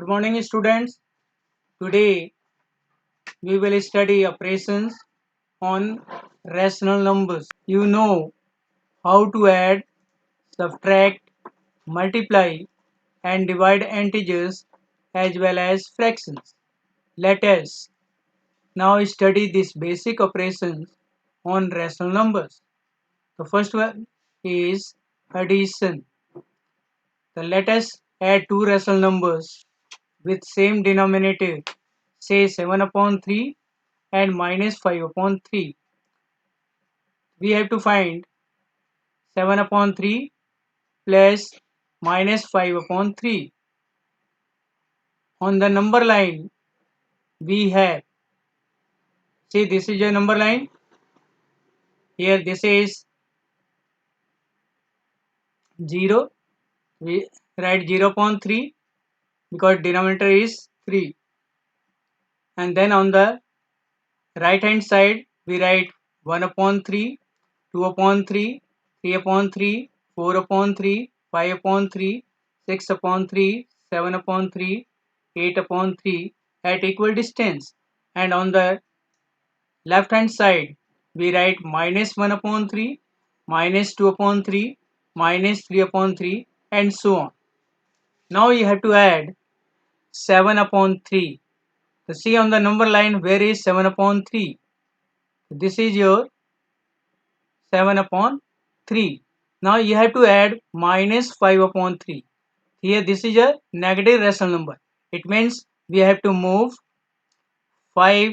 Good morning, students. Today we will study operations on rational numbers. You know how to add, subtract, multiply, and divide integers as well as fractions. Let us now study these basic operations on rational numbers. The first one is addition. Let us add two rational numbers with same denominator, say 7 upon 3 and minus 5 upon 3. We have to find 7 upon 3 plus minus 5 upon 3. On the number line, we have, see, this is your number line. Here this is 0. We write 0 upon 3 because denominator is 3. And then on the right hand side, we write 1 upon 3, 2 upon 3, 3 upon 3, 4 upon 3, 5 upon 3, 6 upon 3, 7 upon 3, 8 upon 3 at equal distance. And on the left hand side, we write minus 1 upon 3, minus 2 upon 3, minus 3 upon 3 and so on. Now you have to add 7 upon 3. So see on the number line where is 7 upon 3. This is your 7 upon 3. Now you have to add minus 5 upon 3. Here this is a negative rational number. It means we have to move 5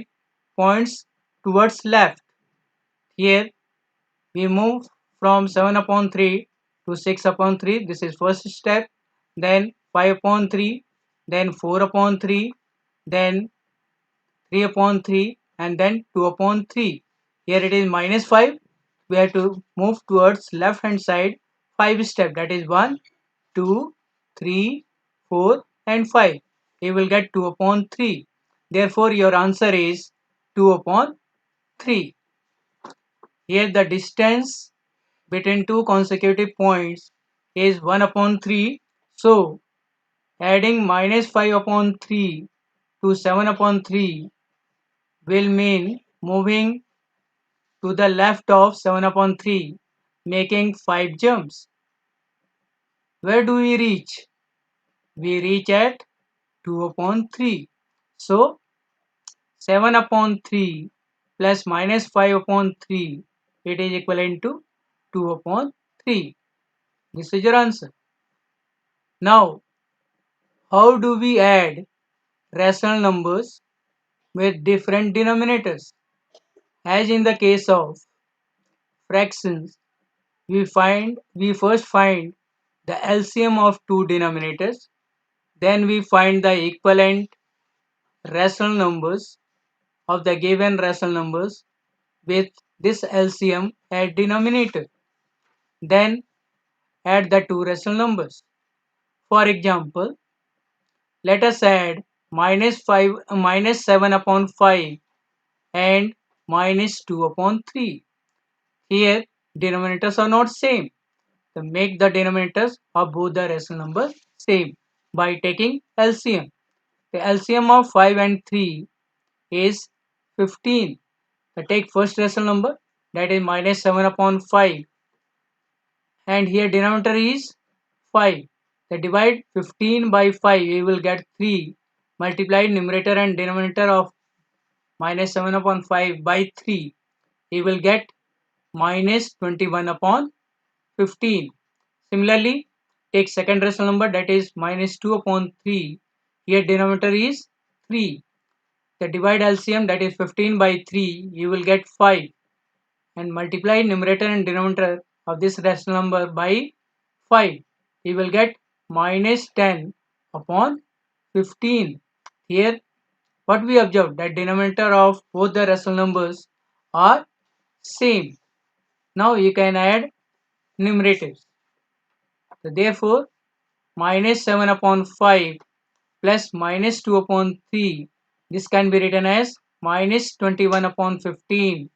points towards left. Here we move from 7 upon 3 to 6 upon 3. This is first step. Then 5 upon 3. Then 4 upon 3. Then 3 upon 3. And then 2 upon 3. Here it is minus 5. We have to move towards left hand side 5 steps. That is 1, 2, 3, 4 and 5. You will get 2 upon 3. Therefore, your answer is 2 upon 3. Here the distance between two consecutive points is 1 upon 3. So, adding minus 5 upon 3 to 7 upon 3 will mean moving to the left of 7 upon 3, making 5 jumps. Where do we reach? We reach at 2 upon 3. So, 7 upon 3 plus minus 5 upon 3, it is equivalent to 2 upon 3. This is your answer. Now, how do we add rational numbers with different denominators? As in the case of fractions, we first find the LCM of two denominators, then we find the equivalent rational numbers of the given rational numbers with this LCM at denominator. Then add the two rational numbers. For example, let us add minus 7 upon 5 and minus 2 upon 3. Here denominators are not same. So make the denominators of both the rational numbers same by taking LCM. The LCM of 5 and 3 is 15. So take first rational number, that is minus 7 upon 5, and here denominator is 5. So divide 15 by 5, we will get 3. Multiply numerator and denominator of minus 7 upon 5 by 3. We will get minus 21 upon 15. Similarly, take second rational number, that is minus 2 upon 3. Here denominator is 3. The divide LCM, that is 15 by 3, you will get 5. And multiply numerator and denominator of this rational number by 5. You will get minus 10 upon 15. Here what we observed, that denominator of both the rational numbers are same. Now you can add numerators. So therefore, minus 7 upon 5 plus minus 2 upon 3, this can be written as minus 21 upon 15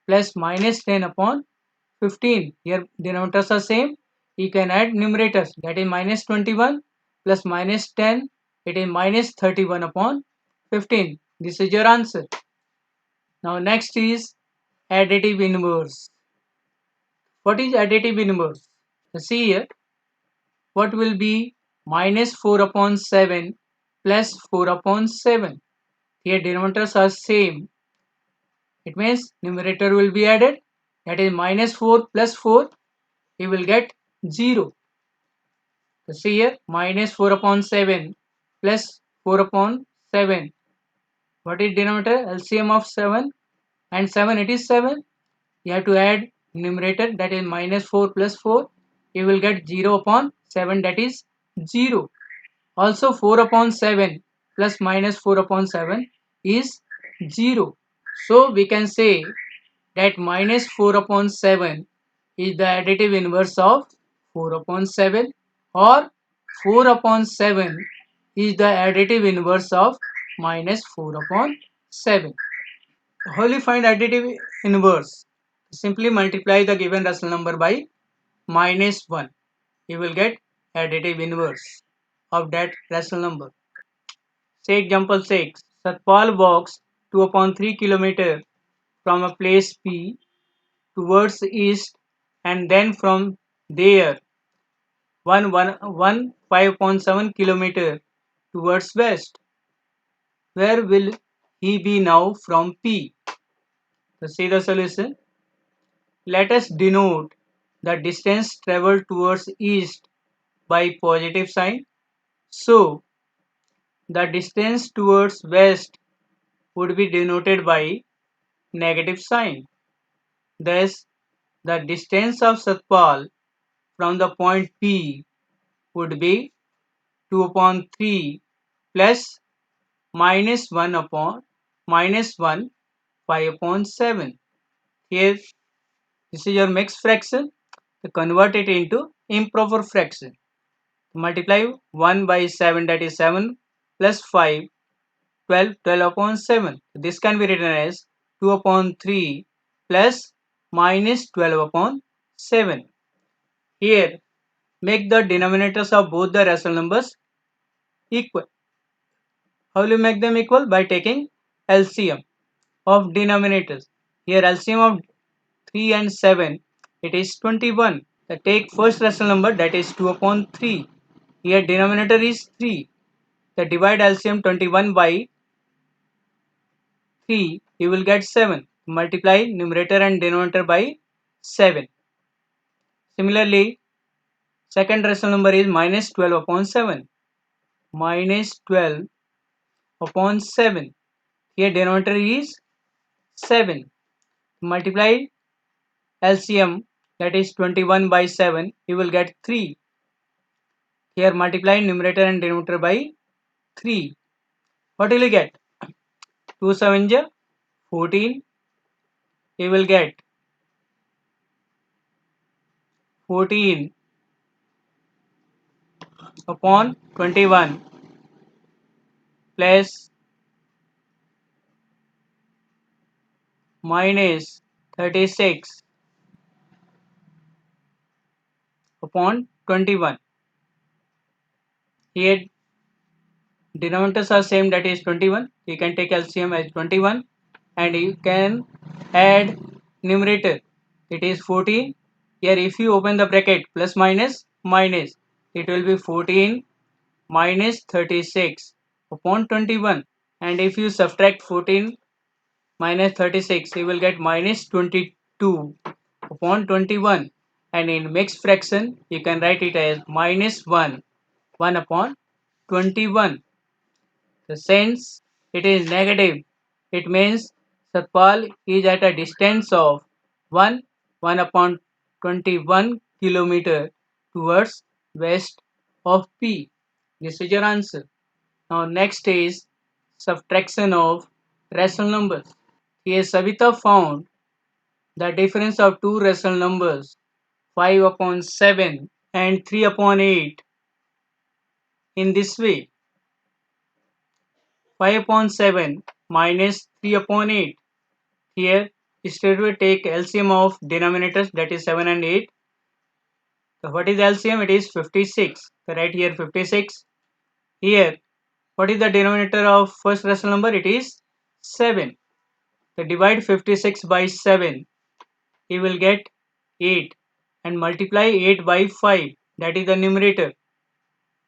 plus minus 10 upon 15. Here denominators are same. You can add numerators, that is minus 21 plus minus 10 It is minus 31 upon 15. This is your answer. Now next is additive inverse. What is additive inverse? See here, what will be minus 4 upon 7 plus 4 upon 7. Here denominators are same. It means numerator will be added. That is minus 4 plus 4. You will get 0. So see here, minus 4 upon 7 plus 4 upon 7. What is denominator? LCM of 7 and 7, it is 7. You have to add numerator, that is minus 4 plus 4. You will get 0 upon 7, that is 0. Also 4 upon 7 plus minus 4 upon 7 is 0. So we can say that minus 4 upon 7 is the additive inverse of 4 upon 7, or 4 upon 7 is the additive inverse of minus 4 upon 7. How will you find additive inverse? Simply multiply the given rational number by minus 1. You will get additive inverse of that rational number. Say example 6. Satpal walks 2 upon 3 km from a place P towards east, and then from there 5.7 km towards west. Where will he be now from P? So see the solution. Let us denote the distance traveled towards east by positive sign. So the distance towards west would be denoted by negative sign. Thus, the distance of Satpal from the point P would be 2 upon 3 plus minus 1 upon minus 1 5 upon 7. Here, this is your mixed fraction. To convert it into improper fraction, multiply 1 by 7, that is 7 plus 5, 12 upon 7. This can be written as 2 upon 3 plus minus 12 upon 7. Here, make the denominators of both the rational numbers equal. How will you make them equal? By taking LCM of denominators. Here LCM of 3 and 7, it is 21. Take first rational number, that is 2 upon 3. Here denominator is 3. Divide LCM 21 by 3, you will get 7. Multiply numerator and denominator by 7. Similarly, second rational number is minus 12 upon 7. Minus 12 upon 7. Here denominator is 7. Multiply LCM, that is 21 by 7, you will get 3. Here multiply numerator and denominator by 3. What will you get? 2 7 14. You will get 14 upon 21 plus minus 36 upon 21. Here denominators are same, that is 21. You can take LCM as 21 and you can add numerator. It is 14. Here if you open the bracket plus minus minus, it will be 14 minus 36 upon 21, and if you subtract 14 minus 36, you will get minus 22 upon 21, and in mixed fraction you can write it as minus 1 upon 21. Since it is negative, it means Satpal is at a distance of 1 upon 21 kilometer towards west of P. This is your answer. Now next is subtraction of rational numbers. Here Savita found the difference of two rational numbers 5 upon 7 and 3 upon 8 in this way. 5 upon 7 minus 3 upon 8. Here straightway take LCM of denominators, that is 7 and 8. So what is LCM? It is 56. So write here 56. Here What is the denominator of first rational number? It is 7. So divide 56 by 7. You will get 8 and multiply 8 by 5. That is the numerator.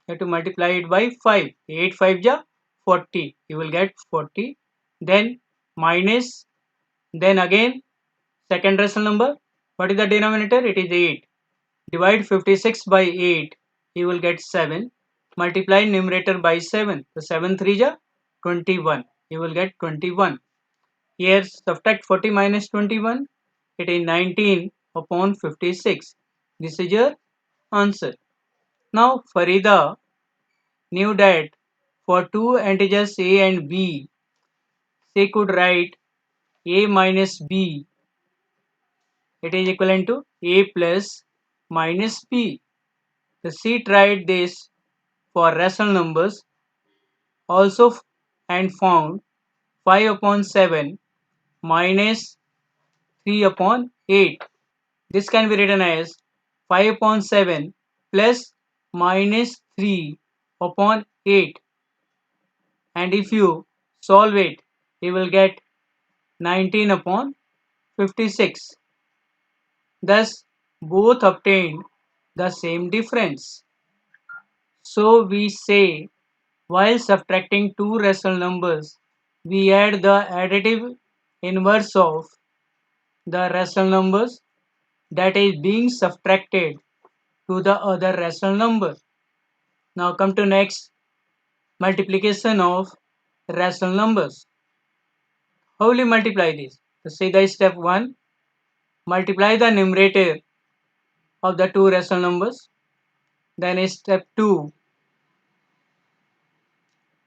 You have to multiply it by 5. 8 5 ja 40. You will get 40. Then minus. Then again second rational number. What is the denominator? It is 8. Divide 56 by 8. You will get 7. Multiply numerator by 7. So 7 3 ja 21. You will get 21. Here subtract 40 minus 21. It is 19 upon 56. This is your answer. Now Farida knew that for two integers a and b, she could write a minus b. It is equivalent to a plus minus b. So she tried this for rational numbers also and found 5 upon 7 minus 3 upon 8. This can be written as 5 upon 7 plus minus 3 upon 8, and if you solve it, you will get 19 upon 56. Thus, both obtained the same difference. So we say, while subtracting two rational numbers, we add the additive inverse of the rational numbers that is being subtracted to the other rational number. Now come to next, multiplication of rational numbers. How will you multiply this? So say the step 1, multiply the numerator of the two rational numbers. Then step 2,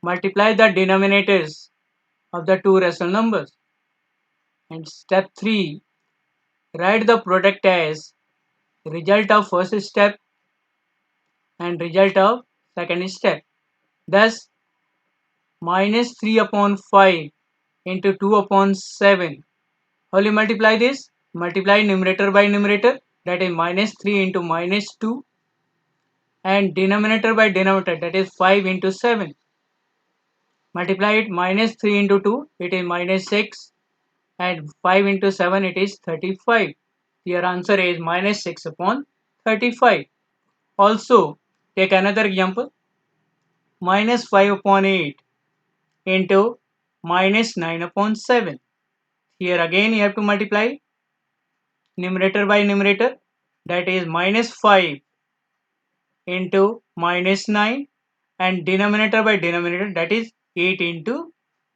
multiply the denominators of the two rational numbers. And step 3, write the product as result of first step and result of second step. Thus, minus 3 upon 5 into 2 upon 7. How will you multiply this? Multiply numerator by numerator, that is minus 3 into minus 2, and denominator by denominator, that is 5 into 7. Multiply it, minus 3 into 2, it is minus 6, and 5 into 7, it is 35. Your answer is minus 6 upon 35. Also, take another example, minus 5 upon 8 into minus 9 upon 7. Here again you have to multiply numerator by numerator, that is minus 5 into minus 9, and denominator by denominator, that is 8 into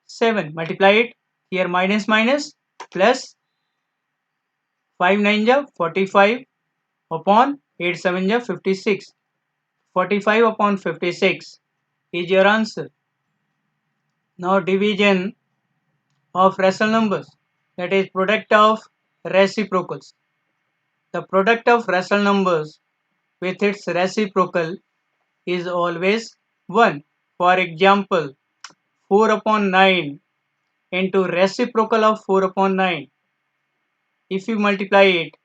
7. Multiply it, here minus minus plus 5 9 ja 45 upon 8 7 ja 56. 45 upon 56 is your answer. Now division of rational numbers, that is product of reciprocals. The product of rational numbers with its reciprocal is always 1. For example, 4 upon 9 into reciprocal of 4 upon 9. If you multiply it,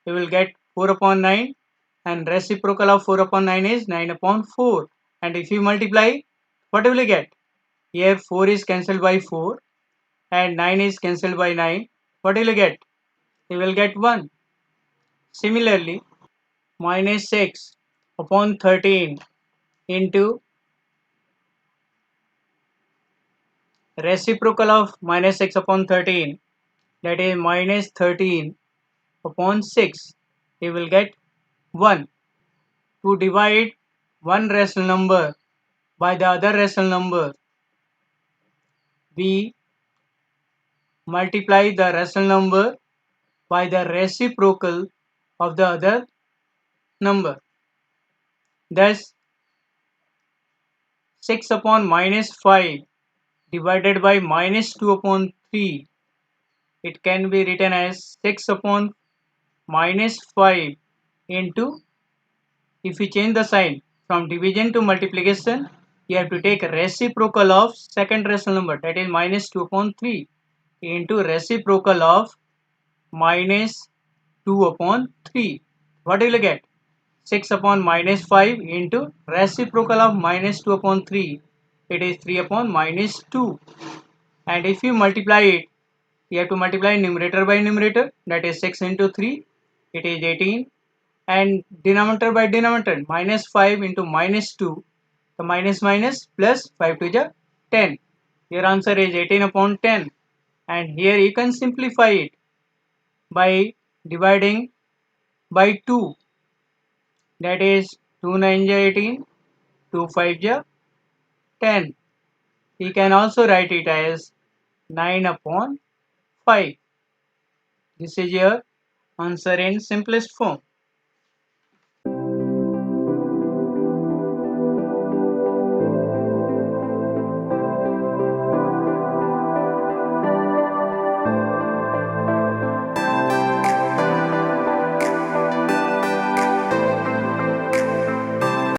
you will get 4 upon 9, and reciprocal of 4 upon 9 is 9 upon 4. And if you multiply, what will you get? Here 4 is cancelled by 4 and 9 is cancelled by 9. What will you get? You will get 1. Similarly, minus 6 upon 13 into reciprocal of minus 6 upon 13, that is minus 13 upon 6. You will get 1. To divide one rational number by the other rational number, we multiply the rational number by the reciprocal of the other number. Thus, 6 upon minus 5 divided by minus 2 upon 3, it can be written as 6 upon minus 5 into, if we change the sign from division to multiplication, you have to take reciprocal of second rational number, that is minus 2 upon 3 into reciprocal of minus 2 upon 3. What will you get? 6 upon minus 5 into reciprocal of minus 2 upon 3. it is 3 upon minus 2. And if you multiply it, you have to multiply numerator by numerator, that is 6 into 3, it is 18, and denominator by denominator, minus 5 into minus 2, the minus minus plus 5 to the 10. Your answer is 18 upon 10, and here you can simplify it by dividing by 2, that is 2 9 18, 2 5 10. You can also write it as 9 upon 5. This is your answer in simplest form.